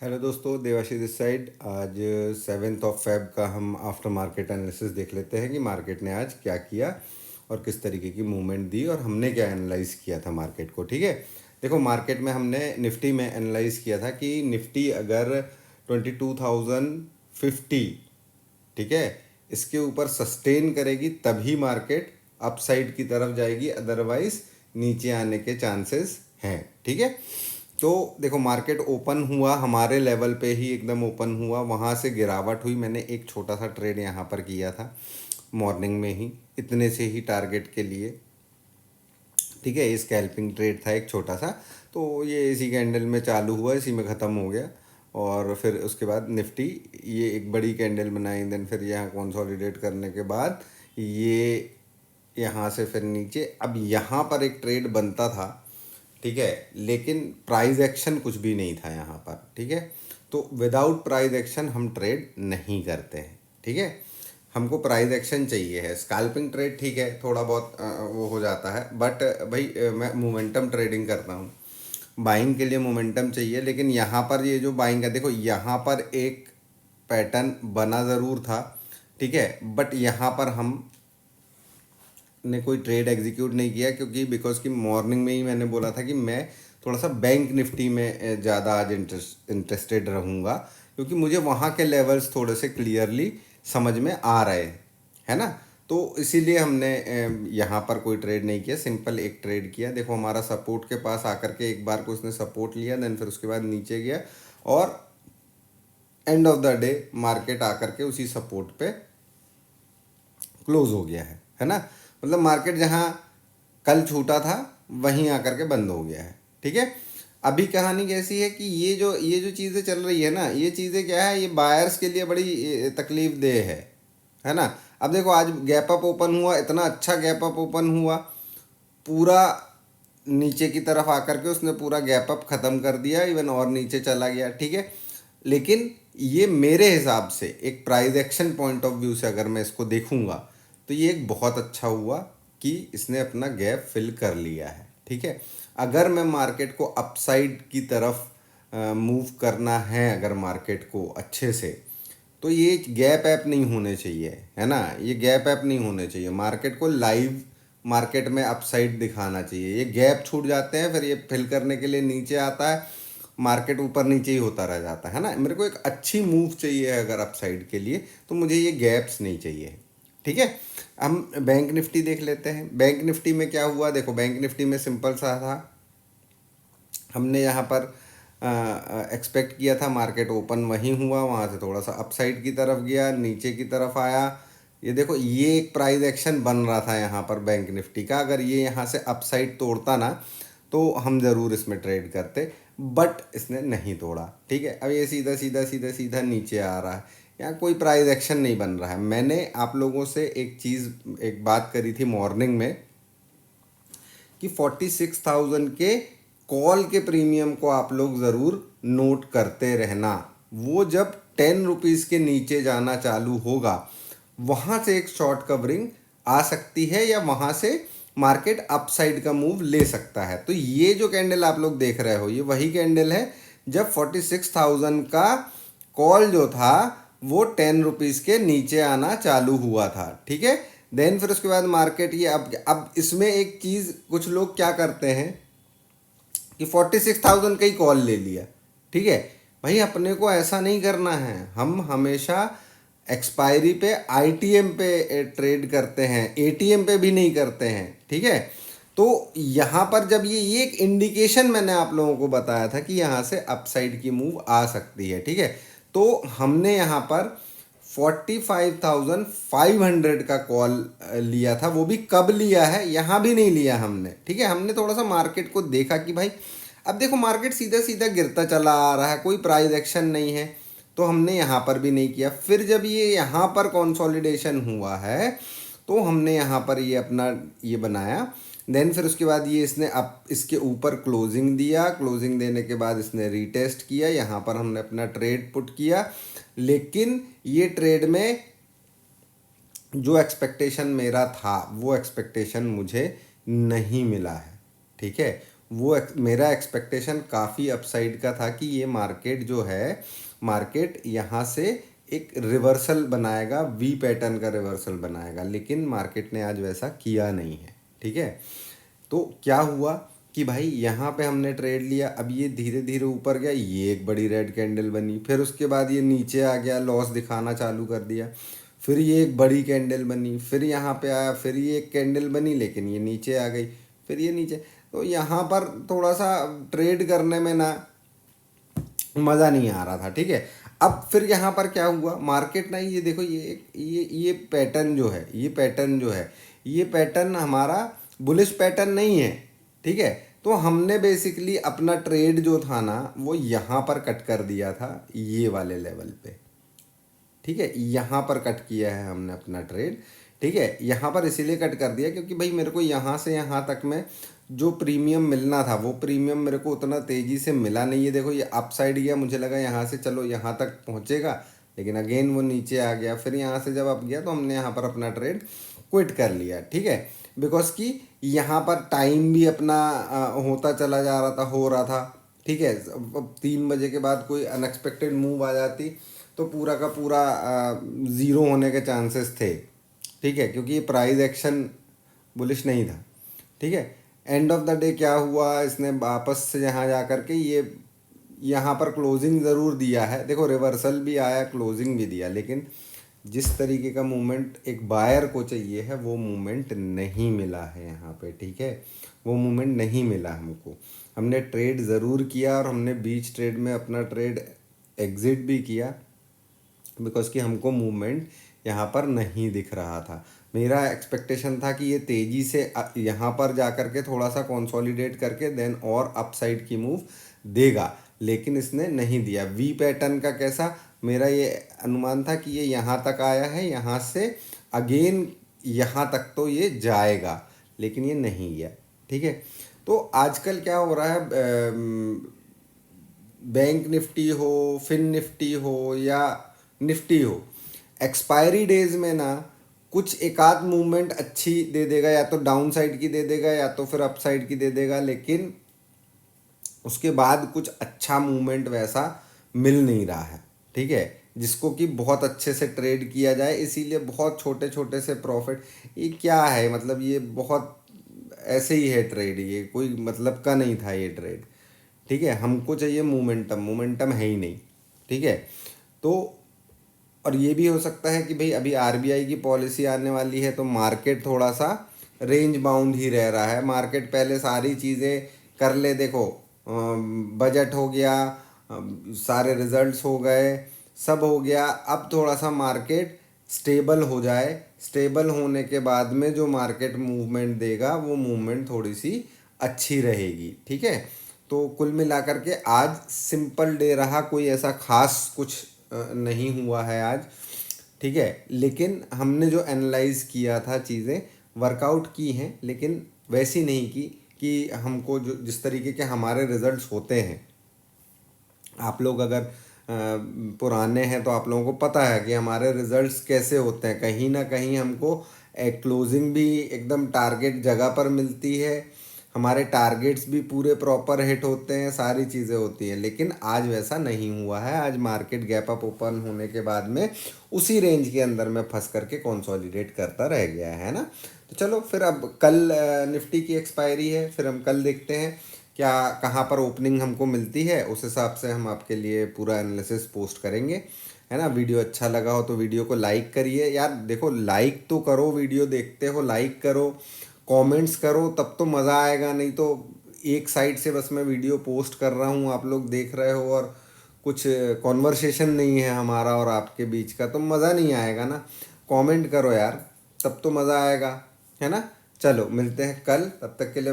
Hello दोस्तों, Debashish this side. आज 7 Feb का हम आफ्टर मार्केट एनालिसिस देख लेते हैं कि मार्केट ने आज क्या किया और किस तरीके की मूवमेंट दी और हमने क्या एनालाइज किया था मार्केट को। ठीक है, देखो मार्केट में हमने निफ्टी में एनालाइज किया था कि निफ्टी अगर 22,050, ठीक है, इसके ऊपर सस्टेन करेगी तभी मार्केट अपसाइड की तरफ जाएगी, अदरवाइज नीचे आने के चांसेस हैं। ठीक है, तो देखो मार्केट ओपन हुआ हमारे लेवल पे ही, एकदम ओपन हुआ, वहाँ से गिरावट हुई। मैंने एक छोटा सा ट्रेड यहाँ पर किया था मॉर्निंग में ही, इतने से ही टारगेट के लिए। ठीक है, ये स्कैल्पिंग ट्रेड था एक छोटा सा, तो ये इसी कैंडल में चालू हुआ, इसी में ख़त्म हो गया। और फिर उसके बाद निफ्टी ये एक बड़ी कैंडल बनाई, देन फिर यहाँ कंसोलिडेट करने के बाद ये यहाँ से फिर नीचे। अब यहाँ पर एक ट्रेड बनता था, ठीक है, लेकिन प्राइस एक्शन कुछ भी नहीं था यहाँ पर। ठीक है, तो विदाउट प्राइस एक्शन हम ट्रेड नहीं करते हैं। ठीक है, हमको प्राइस एक्शन चाहिए है। स्कैल्पिंग ट्रेड ठीक है, थोड़ा बहुत वो हो जाता है, बट भाई मैं मोमेंटम ट्रेडिंग करता हूँ, बाइंग के लिए मोमेंटम चाहिए। लेकिन यहाँ पर ये जो बाइंग है, देखो यहाँ पर एक पैटर्न बना ज़रूर था, ठीक है, बट यहाँ पर हम ने कोई ट्रेड एग्जीक्यूट नहीं किया, क्योंकि बिकॉज कि मॉर्निंग में ही मैंने बोला था कि मैं थोड़ा सा बैंक निफ्टी में ज़्यादा आज इंटरेस्टेड रहूँगा, क्योंकि मुझे वहाँ के लेवल्स थोड़े से क्लियरली समझ में आ रहे हैं, है ना। तो इसीलिए हमने यहाँ पर कोई ट्रेड नहीं किया, सिंपल एक ट्रेड किया। देखो हमारा सपोर्ट के पास आकर के एक बार को उसने सपोर्ट लिया, देन फिर उसके बाद नीचे गया और end of the day market आकर के उसी सपोर्ट पे क्लोज हो गया है ना। मतलब मार्केट जहाँ कल छूटा था वहीं आकर के बंद हो गया है। ठीक है, अभी कहानी कैसी है कि ये जो चीज़ें चल रही है ना, ये चीज़ें क्या है, ये बायर्स के लिए बड़ी तकलीफ देह है ना। अब देखो आज गैप अप ओपन हुआ, इतना अच्छा गैप अप ओपन हुआ, पूरा नीचे की तरफ आकर के उसने पूरा गैप अप ख़त्म कर दिया, इवन और नीचे चला गया। ठीक है, लेकिन ये मेरे हिसाब से एक price action point of view से अगर मैं इसको देखूंगा तो ये एक बहुत अच्छा हुआ कि इसने अपना गैप फिल कर लिया है। ठीक है, अगर मैं मार्केट को अपसाइड की तरफ मूव करना है, अगर मार्केट को अच्छे से, तो ये गैप ऐप नहीं होने चाहिए, है ना। ये गैप ऐप नहीं होने चाहिए, मार्केट को लाइव मार्केट में अपसाइड दिखाना चाहिए। ये गैप छूट जाते हैं, फिर ये फिल करने के लिए नीचे आता है, मार्केट ऊपर नीचे ही होता रह जाता है ना। मेरे को एक अच्छी मूव चाहिए है अगर अपसाइड के लिए, तो मुझे ये गैप्स नहीं चाहिए। ठीक है, हम बैंक निफ्टी देख लेते हैं। बैंक निफ्टी में क्या हुआ, देखो बैंक निफ्टी में सिंपल सा था, हमने यहाँ पर एक्सपेक्ट किया था मार्केट ओपन वहीं हुआ, वहाँ से थोड़ा सा अपसाइड की तरफ गया, नीचे की तरफ आया। ये देखो ये एक प्राइस एक्शन बन रहा था यहाँ पर बैंक निफ्टी का, अगर ये यहाँ से अपसाइड तोड़ता ना तो हम ज़रूर इसमें ट्रेड करते, बट इसने नहीं तोड़ा। ठीक है, अब ये सीधा सीधा सीधा सीधा नीचे आ रहा है, यहाँ कोई प्राइस एक्शन नहीं बन रहा है। मैंने आप लोगों से एक बात करी थी मॉर्निंग में कि 46,000 के कॉल के प्रीमियम को आप लोग ज़रूर नोट करते रहना। वो जब 10 रुपीज़ के नीचे जाना चालू होगा, वहाँ से एक शॉर्ट कवरिंग आ सकती है, या वहाँ से मार्केट अपसाइड का मूव ले सकता है। तो ये जो कैंडल आप लोग देख रहे हो, ये वही कैंडल है जब 46,000 का कॉल जो था वो 10 रुपीज़ के नीचे आना चालू हुआ था। ठीक है, देन फिर उसके बाद मार्केट ये अब इसमें एक चीज़ कुछ लोग क्या करते हैं कि 46,000 का ही कॉल ले लिया। ठीक है भाई, अपने को ऐसा नहीं करना है। हम हमेशा एक्सपायरी पे आईटीएम पे ट्रेड करते हैं, एटीएम पे भी नहीं करते हैं। ठीक है, तो यहाँ पर जब ये एक इंडिकेशन मैंने आप लोगों को बताया था कि यहाँ से अपसाइड की मूव आ सकती है। ठीक है, तो हमने यहाँ पर 45,500 का कॉल लिया था। वो भी कब लिया है, यहाँ भी नहीं लिया हमने। ठीक है, हमने थोड़ा सा मार्केट को देखा कि भाई अब देखो मार्केट सीधा सीधा गिरता चला आ रहा है, कोई प्राइस एक्शन नहीं है, तो हमने यहाँ पर भी नहीं किया। फिर जब ये यहाँ पर कंसोलिडेशन हुआ है तो हमने यहाँ पर ये अपना ये बनाया, देन फिर उसके बाद ये इसने अब इसके ऊपर क्लोजिंग दिया, क्लोजिंग देने के बाद इसने रीटेस्ट किया, यहाँ पर हमने अपना ट्रेड पुट किया। लेकिन ये ट्रेड में जो एक्सपेक्टेशन मेरा था वो एक्सपेक्टेशन मुझे नहीं मिला है। ठीक है, मेरा एक्सपेक्टेशन काफ़ी अपसाइड का था कि ये मार्केट जो है, मार्केट यहाँ से एक रिवर्सल बनाएगा, वी पैटर्न का रिवर्सल बनाएगा, लेकिन मार्केट ने आज वैसा किया नहीं है। ठीक है, तो क्या हुआ कि भाई यहाँ पे हमने ट्रेड लिया, अब ये धीरे धीरे ऊपर गया, ये एक बड़ी रेड कैंडल बनी, फिर उसके बाद ये नीचे आ गया, लॉस दिखाना चालू कर दिया, फिर ये एक बड़ी कैंडल बनी, फिर यहाँ पे आया, फिर ये एक कैंडल बनी लेकिन ये नीचे आ गई, फिर ये नीचे। तो यहाँ पर थोड़ा सा ट्रेड करने में ना मज़ा नहीं आ रहा था। ठीक है, अब फिर यहाँ पर क्या हुआ, मार्केट ना, ये देखो, ये पैटर्न जो है, ये पैटर्न हमारा बुलिश पैटर्न नहीं है। ठीक है, तो हमने बेसिकली अपना ट्रेड जो था ना वो यहाँ पर कट कर दिया था, ये वाले लेवल पे। ठीक है, यहाँ पर कट किया है हमने अपना ट्रेड। ठीक है, यहाँ पर इसीलिए कट कर दिया क्योंकि भाई मेरे को यहाँ से यहाँ तक में जो प्रीमियम मिलना था वो प्रीमियम मेरे को उतना तेज़ी से मिला नहीं है। देखो ये अप साइड गया, मुझे लगा यहाँ से चलो यहाँ तक पहुँचेगा, लेकिन अगेन वो नीचे आ गया। फिर यहाँ से जब अप गया तो हमने यहाँ पर अपना ट्रेड क्विट कर लिया। ठीक है, बिकॉज कि यहाँ पर टाइम भी अपना होता चला जा रहा था, हो रहा था। ठीक है, अब 3 बजे के बाद कोई अनएक्सपेक्टेड मूव आ जाती तो पूरा का पूरा ज़ीरो होने के चांसेस थे। ठीक है, क्योंकि ये प्राइस एक्शन बुलिश नहीं था। ठीक है, एंड ऑफ द डे क्या हुआ, इसने वापस से यहाँ जा कर के ये यहाँ पर क्लोजिंग ज़रूर दिया है। देखो रिवर्सल भी आया, क्लोजिंग भी दिया, लेकिन जिस तरीके का मूवमेंट एक बायर को चाहिए है वो मूवमेंट नहीं मिला है यहाँ पे। ठीक है, वो मूवमेंट नहीं मिला हमको। हमने ट्रेड ज़रूर किया और हमने बीच ट्रेड में अपना ट्रेड एग्ज़िट भी किया, बिकॉज कि हमको मूवमेंट यहाँ पर नहीं दिख रहा था। मेरा एक्सपेक्टेशन था कि ये तेज़ी से यहाँ पर जा कर के थोड़ा सा कंसोलिडेट करके देन और अपसाइड की मूव देगा, लेकिन इसने नहीं दिया। वी पैटर्न का कैसा, मेरा ये अनुमान था कि ये यहाँ तक आया है, यहाँ से अगेन यहाँ तक तो ये जाएगा, लेकिन ये नहीं गया। ठीक है, तो आजकल क्या हो रहा है, बैंक निफ्टी हो, फिन निफ्टी हो या निफ्टी हो, एक्सपायरी डेज में ना कुछ एकाध मूवमेंट अच्छी दे देगा, या तो डाउन साइड की दे देगा या तो फिर अप साइड की दे देगा, लेकिन उसके बाद कुछ अच्छा मूवमेंट वैसा मिल नहीं रहा है। ठीक है, जिसको कि बहुत अच्छे से ट्रेड किया जाए, इसीलिए बहुत छोटे छोटे से प्रॉफिट, ये क्या है, मतलब ये बहुत ऐसे ही है ट्रेड, ये कोई मतलब का नहीं था ये ट्रेड। ठीक है, हमको चाहिए मोमेंटम, मोमेंटम है ही नहीं। ठीक है, तो और ये भी हो सकता है कि भाई अभी आरबीआई की पॉलिसी आने वाली है तो मार्केट थोड़ा सा रेंज बाउंड ही रह रहा है। मार्केट पहले सारी चीज़ें कर ले, देखो बजट हो गया, सारे रिजल्ट्स हो गए, सब हो गया, अब थोड़ा सा मार्केट स्टेबल हो जाए। स्टेबल होने के बाद में जो मार्केट मूवमेंट देगा वो मूवमेंट थोड़ी सी अच्छी रहेगी। ठीक है, तो कुल मिलाकर के आज सिंपल डे रहा, कोई ऐसा खास कुछ नहीं हुआ है आज। ठीक है, लेकिन हमने जो एनालाइज किया था चीज़ें वर्कआउट की हैं, लेकिन वैसी नहीं की कि हमको जो जिस तरीके के हमारे रिजल्ट्स होते हैं। आप लोग अगर पुराने हैं तो आप लोगों को पता है कि हमारे रिजल्ट्स कैसे होते हैं। कहीं ना कहीं हमको क्लोजिंग भी एकदम टारगेट जगह पर मिलती है, हमारे टारगेट्स भी पूरे प्रॉपर हिट होते हैं, सारी चीज़ें होती हैं, लेकिन आज वैसा नहीं हुआ है। आज मार्केट गैप अप ओपन होने के बाद में उसी रेंज के अंदर में फंस करके कंसोलिडेट करता रह गया है ना। तो चलो फिर अब कल निफ्टी की एक्सपायरी है, फिर हम कल देखते हैं क्या कहाँ पर ओपनिंग हमको मिलती है, उस हिसाब से हम आपके लिए पूरा एनालिसिस पोस्ट करेंगे, है ना। वीडियो अच्छा लगा हो तो वीडियो को लाइक करिए यार, देखो लाइक तो करो, वीडियो देखते हो लाइक करो, कमेंट्स करो, तब तो मज़ा आएगा। नहीं तो एक साइड से बस मैं वीडियो पोस्ट कर रहा हूँ, आप लोग देख रहे हो और कुछ कॉन्वर्सेशन नहीं है हमारा और आपके बीच का, तो मज़ा नहीं आएगा ना। कमेंट करो यार, तब तो मज़ा आएगा, है ना। चलो मिलते हैं कल, तब तक के लिए